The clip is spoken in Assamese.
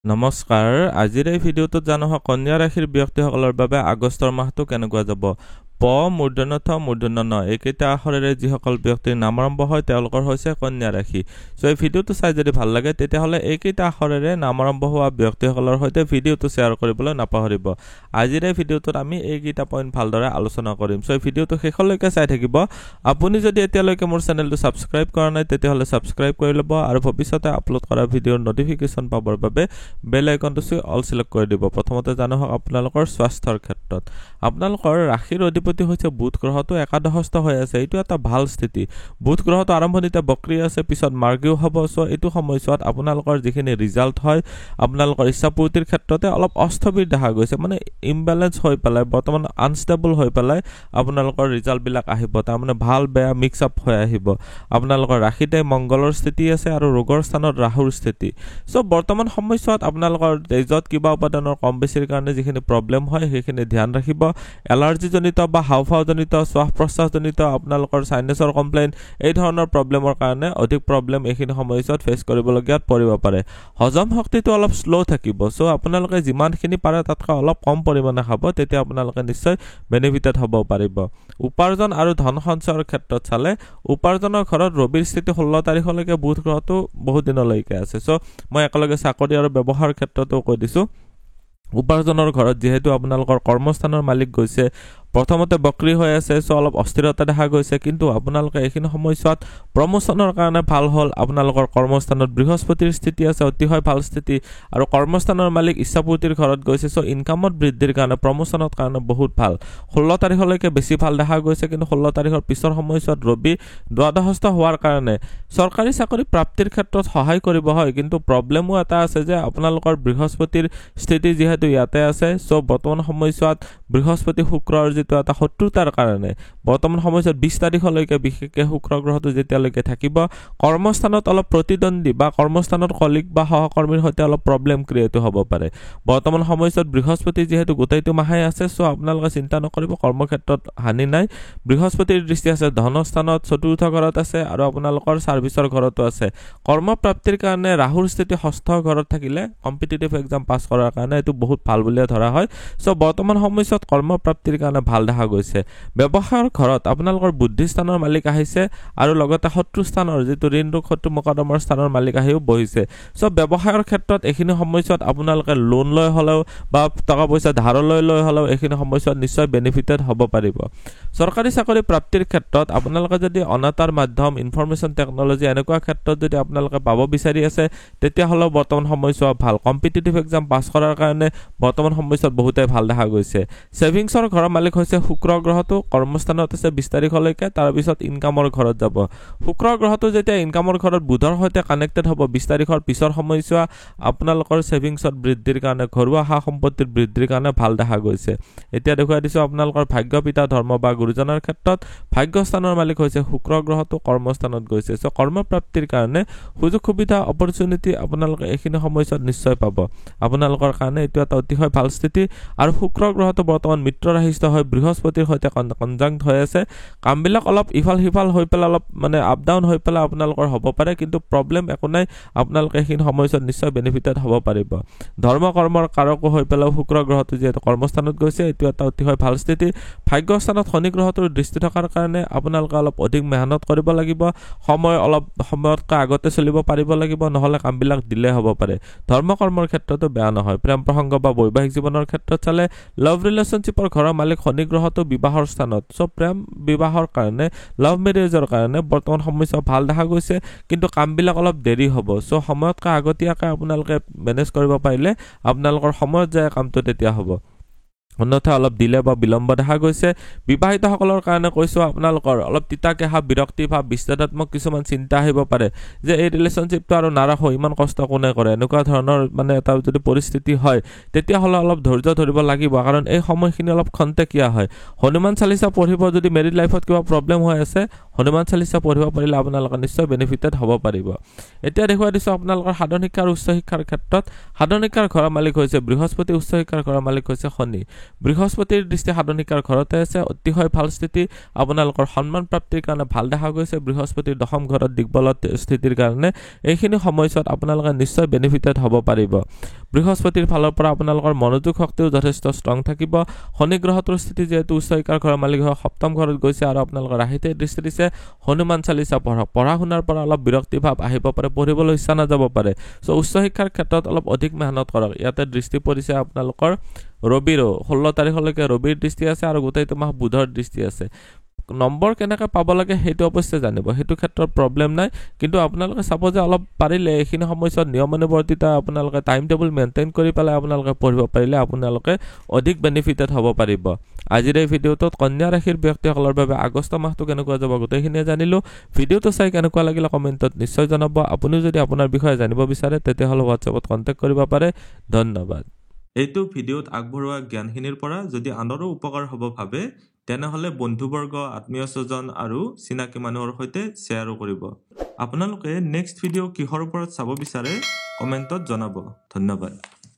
নমস্কাৰ আজিৰ এই ভিডিঅ'টোত জানো কন্যা ৰাশিৰ ব্যক্তিসকলৰ বাবে আগষ্টৰ মাহটো কেনেকুৱা যাব প মূৰ্ধন্য থ মূৰ্ধন্য ন এইকেইটা আখৰেৰে যিসকল ব্যক্তিৰ নাম আৰম্ভ হয় তেওঁলোকৰ হৈছে কন্যা ৰাশি সো এই ভিডিঅ'টো চাই যদি ভাল লাগে তেতিয়াহ'লে এইকেইটা আখৰেৰে নাম আৰম্ভ হোৱা ব্যক্তিসকলৰ সৈতে ভিডিঅ'টো শ্বেয়াৰ কৰিবলৈ নাপাহৰিব আজিৰ এই ভিডিঅ'টোত আমি এইকেইটা পইণ্ট ভালদৰে আলোচনা কৰিম সো এই ভিডিঅ'টো শেষলৈকে চাই থাকিব আপুনি যদি এতিয়ালৈকে মোৰ চেনেলটো সাবস্ক্ৰাইব কৰা নাই তেতিয়াহ'লে সাবস্ক্ৰাইব কৰি ল'ব আৰু ভৱিষ্যতে আপলোড কৰা ভিডিঅ'ৰ নটিফিকেশ্যন পাবৰ বাবে বেল আইকনটো চুই অল সিলেক্ট কৰি দিব প্ৰথমতে জানো আপোনালোকৰ স্বাস্থ্যৰ ক্ষেত্ৰত আপোনালোকৰ ৰাশিৰ অধিপতি হৈছে বুধ গ্ৰহটো একাদশস্থ হৈ আছে এইটো এটা ভাল স্থিতি বুধ গ্ৰহটো আৰম্ভণিতে বক্ৰী আছে পিছত মাৰ্গীয় হ'ব সো এইটো সময়ছোৱাত আপোনালোকৰ যিখিনি ৰিজাল্ট হয় আপোনালোকৰ ইচ্ছাপূৰ্তিৰ ক্ষেত্ৰতে অলপ অস্থবিৰ দেখা গৈছে মানে ইমবেলেন্স হৈ পেলাই বৰ্তমান আনষ্টেবল হৈ পেলাই আপোনালোকৰ ৰিজাল্ট বিলাক আহিব তাৰ মানে ভাল বেয়া মিক্স আপ হৈ আহিব আপোনালোকৰ ৰাশিতে মংগলৰ স্থিতি আছে আৰু ৰোগৰ স্থানত ৰাহুৰ স্থিতি সো বৰ্তমান সময়ছোৱাত আপোনালোকৰ তেজত কিবা উপাদানৰ কম বেছিৰ কাৰণে যিখিনি প্ৰবলেম হয় সেইখিনি ধ্যান ৰাখিব এলাৰ্জি জনিত বা হাওফাও জনিত শ্বাস প্ৰশ্বাস জনিত আপোনালোকৰ সাইনাসৰ কমপ্লেইন এই ধৰণৰ প্ৰবলেমৰ কাৰণে অধিক প্ৰবলেম এইখিনি সময়ছোৱাত ফেস কৰিবলগীয়া পৰিব পাৰে হজম শক্তিটো অলপ স্লো থাকিব সো আপোনালোকে যিমানখিনি পাৰে তাতকৈ অলপ কম পৰিমাণে খাব তেতিয়া আপোনালোকে নিশ্চয় বেনিফিটেড হ'ব পাৰিব উপাৰ্জন আৰু ধন সঞ্চয়ৰ ক্ষেত্ৰত চালে উপাৰ্জনৰ ঘৰত ৰবিৰ স্থিতি 16 তাৰিখলৈকে বুধ গ্ৰহটো বহুত দিনলৈকে আছে সো মই একেলগে চাকৰি আৰু ব্যৱহাৰ ক্ষেত্ৰতো কৈ দিছো উপাৰ্জনৰ ঘৰত যেহেতু আপোনালোকৰ কৰ্মস্থানৰ মালিক গৈছে প্ৰথমতে বক্ৰী হৈ আছে সো অলপ অস্থিৰতা দেখা গৈছে কিন্তু আপোনালোকে এইখিনি সময়ছোৱাত প্ৰমোশনৰ কাৰণে ভাল হল আপোনালোকৰ কৰ্মস্থানত বৃহস্পতিৰ স্থিতি আছে অতিশয় ভাল স্থিতি আৰু কৰ্মস্থানৰ মালিক ইচ্ছাপূৰ্তিৰ ঘৰত গৈছে সো ইনকামত বৃদ্ধিৰ কাৰণে প্ৰমোশনৰ কাৰণে বহুত ভাল 16 তাৰিখলৈকে বেছি ভাল দেখা গৈছে কিন্তু 16 তাৰিখৰ পিছৰ সময়ছোৱাত ৰবি দ্বাদশস্থ হোৱাৰ কাৰণে চৰকাৰী চাকৰি প্ৰাপ্তিৰ ক্ষেত্ৰত সহায় কৰিব হয় কিন্তু প্ৰবলেমো এটা আছে যে আপোনালোকৰ বৃহস্পতিৰ স্থিতি যেহেতু ইয়াতে আছে সো বৰ্তমান সময়ছোৱাত বৃহস্পতি শুক্ৰৰ যেটো এটা শত্ৰুতাৰ কাৰণে বৰ্তমান সময়ছোৱাত 20 তাৰিখলৈকে বিশেষকৈ শুক্ৰ গ্ৰহটো যেতিয়ালৈকে থাকিব কৰ্মস্থানত অলপ প্ৰতিদ্বন্দ্বী বা কৰ্মস্থানত কলিগ বা সহকৰ্মীৰ সৈতে অলপ প্ৰবলেম ক্ৰিয়েট হ'ব পাৰে বৰ্তমান সময়ছোৱাত বৃহস্পতি যেহেতু গোটেইটো মাহে আছে সো আপোনালোকে চিন্তা নকৰিব কৰ্মক্ষেত্ৰত হানি নাই বৃহস্পতিৰ দৃষ্টি আছে ধনস্থানত চতুৰ্থ ঘৰত আছে আৰু আপোনালোকৰ সাৰ্ভিসৰ ঘৰতো আছে কৰ্মপ্ৰাপ্তিৰ কাৰণে ৰাহুৰ স্থিতি ষষ্ঠ ঘৰত থাকিলে কম্পিটিটিভ এক্সাম পাছ কৰাৰ কাৰণে এটো বহুত ভাল বুলি ধৰা হয় সো বৰ্তমান সময়ছোৱাত কৰ্মপ্ৰাপ্তিৰ কাৰণে ভাল দেখা গৈছে ব্যৱসায়ৰ ঘৰত আপোনালোকৰ বুদ্ধিস্থানৰ মালিক আহিছে আৰু লগতে শত্ৰু স্থানৰ যেটো ঋণ ৰোগ শত্ৰু মোকদ্দমাৰ স্থানৰ মালিক আহিও বহিছে সো ব্যৱসায়ৰ ক্ষেত্ৰত এখিনি সময়ছোৱাত আপোনালোকে লোন লৈ হলেও বা টকা পইচা ধাৰলৈ লৈ হলেও এখিনি সময়ছোৱাত নিশ্চয় বেনিফিটেড হ'ব পাৰিব চৰকাৰী চাকৰি প্ৰাপ্তিৰ ক্ষেত্ৰত আপোনালোকে যদি অনাতাৰ মাধ্যম ইনফৰমেশন টেকনলজি এনেকুৱা ক্ষেত্ৰত যদি আপোনালোকে পাব বিচাৰি আছে তেতিয়া হলো বৰ্তমান সময়ছোৱা ভাল কম্পিটিটিভ এক্সাম পাছ কৰাৰ কাৰণে বৰ্তমান সময়ছোৱাত বহুতে ভাল দেখা গৈছে সেভিংছৰ ঘৰৰ মালিক হৈছে শুক্ৰ গ্ৰহটো কৰ্মস্থানত আছে 20 তাৰিখলৈকে তাৰ পিছত ইনকামৰ ঘৰত যাব শুক্ৰ গ্ৰহটো যেতিয়া ইনকামৰ ঘৰত বুধৰ সৈতে কানেক্টেড হ'ব 20 তাৰিখৰ পিছৰ সময়ছোৱা আপোনালোকৰ সেভিংছত বৃদ্ধিৰ কাৰণে ঘৰুৱা হা সম্পত্তিৰ বৃদ্ধিৰ কাৰণে ভাল দেখা গৈছে এতিয়া দেখুৱাই দিছো আপোনালোকৰ ভাগ্য পিতা ধৰ্ম বা গুৰুজনৰ ক্ষেত্ৰত ভাগ্যস্থানৰ মালিক হৈছে শুক্ৰ গ্ৰহটো কৰ্মস্থানত গৈছে সো কৰ্মপ্ৰাপ্তিৰ কাৰণে সুযোগ সুবিধা অপৰচুনিটি আপোনালোকে এইখিনি সময়ছোৱাত নিশ্চয় পাব আপোনালোকৰ কাৰণে এটো এটা অতিশয় ভাল স্থিতি আৰু শুক্ৰ গ্ৰহটো বৰ্তমান মিত্ৰ ৰাশিস্থ হৈ বৃহস্পতিৰ সৈতে কনজাংক্ট হৈ আছে কামবিলাক অলপ ইফাল হিফাল হৈ পেলাই অলপ মানে আপ ডাউন হৈ পেলাই আপোনালোকৰ হ'ব পাৰে কিন্তু প্ৰবলেম একো নাই আপোনালোকে এইখিনি সময়ছোৱাত নিশ্চয় বেনিফিটেড হ'ব পাৰিব ধৰ্ম কৰ্মৰ কাৰকো হৈ পেলাই শুক্ৰ গ্ৰহটো যেটো কৰ্মস্থানত গৈছে এটো এটা অতিশয় ভাল স্থিতি ভাগ্যস্থানত শনি গ্ৰহটোৰ দৃষ্টি থকাৰ কাৰণে আপোনালোকে অলপ অধিক মেহনত কৰিব লাগিব সময়তকৈ আগতে চলিব পাৰিব লাগিব নহলে কামবিলাক দিলে হ'ব পাৰে ধৰ্ম কৰ্মৰ ক্ষেত্ৰতো বেয়া নহয় প্ৰেম প্ৰসংগ বা বৈবাহিক জীৱনৰ ক্ষেত্ৰত চালে লাভ ৰিলেশনশিপৰ ঘৰৰ মালিক শনি গ্ৰহটো বিবাহৰ স্থানত সো প্ৰেম বিবাহৰ কাৰণে লাভ মেৰেজৰ কাৰণে বৰ্তমান সমস্যা ভাল দেখা গৈছে কিন্তু কামবিলাক অলপ দেৰি হ'ব সো সময়তকৈ আগতীয়াকৈ আপোনালোকে মেনেজ কৰিব পাৰিলে আপোনালোকৰ সময়ত যায় কামটো তেতিয়া হ'ব অন্যথা অলপ দিলে বা বিলম্ব দেখা গৈছে বিবাহিত সকলৰ কাৰণে কৈছো আপোনালোকৰ অলপ তিতাকে হা বিৰক্তি ভাব বিস্তাৰাত্মক কিছুমান চিন্তা আহিব পাৰে যে এই ৰিলেশনশিপটো আৰু নাৰাখো ইমান কষ্ট কোনে কৰে এনেকুৱা ধৰণৰ মানে এটা যদি পৰিস্থিতি হয় তেতিয়া হলে অলপ ধৈৰ্য ধৰিব লাগিব কাৰণ এই সময়খিনি অলপ খন্তেকিয়া হয় হনুমান চালিসা পঢ়িব যদি মেৰিড লাইফত কিবা প্ৰবলেম হৈ আছে হনুমান চালিসা পঢ়িব পাৰিলে আপোনালোকে নিশ্চয় বেনিফিটেড হ'ব পাৰিব এতিয়া দেখুৱাই দিছো আপোনালোকৰ সাধাৰণ শিক্ষা আৰু উচ্চ শিক্ষাৰ ক্ষেত্ৰত সাধাৰণ শিক্ষাৰ ঘৰৰ মালিক হৈছে বৃহস্পতি উচ্চ শিক্ষাৰ ঘৰৰ মালিক হৈছে শনি বৃহস্পতিৰ দৃষ্টি সাধনিকাৰ ঘৰতে আছে, অতিশয় ভাল স্থিতি। আপোনালোকৰ সন্মান প্ৰাপ্তিৰ কাৰণে ভাল দেখা গৈছে। বৃহস্পতিৰ দশম ঘৰত দিগবলত স্থিতিৰ কাৰণে এইখিনি সময়ছোৱাত আপোনালোকে নিশ্চয় বেনিফিটেড হ'ব পাৰিব। বৃহস্পতিৰ ফালৰ পৰা আপোনালোকৰ মনোযোগ শক্তিও যথেষ্ট ষ্ট্ৰং থাকিব। শনি গ্ৰহটোৰ স্থিতি যিহেতু উচ্চ শিক্ষাৰ ঘৰৰ মালিক হৈ সপ্তম ঘৰত গৈছে আৰু আপোনালোকৰ ৰাশিতে দৃষ্টি দিছে, হনুমান চালিচা পঢ়ক। পঢ়া শুনাৰ পৰা অলপ বিৰক্তি ভাৱ আহিব পাৰে, পঢ়িবলৈ ইচ্ছা নাযাব পাৰে। উচ্চ শিক্ষাৰ ক্ষেত্ৰত অলপ অধিক মেহনত কৰক। ইয়াতে দৃষ্টি পৰিছে আপোনালোকৰ ৰবিৰো, 16 তাৰিখলৈকে ৰবিৰ দৃষ্টি আছে আৰু গোটেইটো মাহ বুধৰ দৃষ্টি আছে। নম্বৰ কেনেকৈ পাব লাগে সেইটো অৱশ্যে জানিব, সেইটো ক্ষেত্ৰত প্ৰব্লেম নাই। কিন্তু আপোনালোকে চাব যে অলপ পাৰিলে এইখিনি সময়ছোৱাত নিয়মানুৱৰ্তিতা আপোনালোকে টাইম টেবুল মেইনটেইন কৰি পেলাই আপোনালোকে পঢ়িব পাৰিলে আপোনালোকে অধিক বেনিফিটেড হ'ব পাৰিব। আজিৰ এই ভিডিঅ'টোত কন্যা ৰাশিৰ ব্যক্তিসকলৰ বাবে আগষ্ট মাহটো কেনেকুৱা যাব গোটেইখিনিয়ে জানিলোঁ। ভিডিঅ'টো চাই কেনেকুৱা লাগিলে কমেণ্টত নিশ্চয় জনাব। আপুনিও যদি আপোনাৰ বিষয়ে জানিব বিচাৰে তেতিয়াহ'লে হোৱাটছএপত কণ্টেক্ট কৰিব পাৰে। ধন্যবাদ। এইটো ভিডিঅ'ত আগবঢ়োৱা জ্ঞানখিনিৰ পৰা যদি আনৰো উপকাৰ হ'ব ভাবে তেনেহ'লে বন্ধুবৰ্গ, আত্মীয় স্বজন আৰু চিনাকি মানুহৰ সৈতে শ্বেয়াৰো কৰিব। আপোনালোকে নেক্সট ভিডিঅ' কিহৰ ওপৰত চাব বিচাৰে কমেণ্টত জনাব। ধন্যবাদ।